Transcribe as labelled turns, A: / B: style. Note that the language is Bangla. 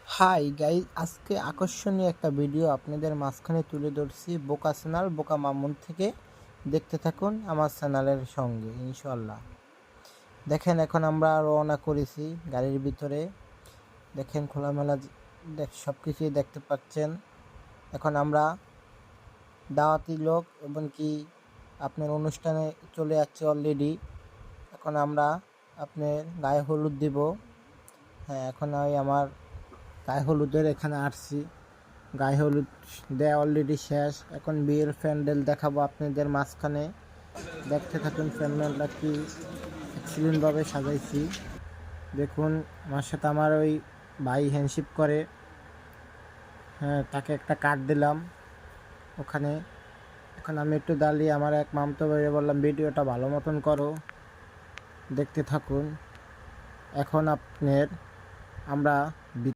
A: হাই গাইজ, আজকে আকর্ষণীয় একটা ভিডিও আপনাদের মাঝখানে তুলে ধরছি বোকা চ্যানেল বোকা মামুন থেকে। দেখতে থাকুন আমার চ্যানেলের সঙ্গে ইনশাল্লাহ। দেখেন, এখন আমরা রওনা করেছি গাড়ির ভিতরে। দেখেন খোলামেলা সব কিছুই দেখতে পাচ্ছেন। এখন আমরা দাওয়াতি লোক এবং কি আপনার অনুষ্ঠানে চলে যাচ্ছে অলরেডি। এখন আমরা আপনার গায়ে হলুদ দিব। হ্যাঁ, এখন আমি আমার গায়ে হলুদের এখানে আসছি। গায়ে হলুদ দেয়া অলরেডি শেষ। এখন বিয়ের প্যান্ডেল দেখাবো আপনাদের মাঝখানে। দেখতে থাকুন প্যান্ডেলটা কি এক্সিলেন্টভাবে সাজাইছি। দেখুন, আমার সাথে আমার ওই ভাই হ্যান্ডশিপ করে। হ্যাঁ, তাকে একটা কার্ড দিলাম ওখানে। এখন আমি একটু দাঁড়িয়ে আমার এক মামতো ভাইয়ে বললাম, ভিডিওটা ভালো মতন করো, দেখতে থাকুন। এখন আপনার আমরা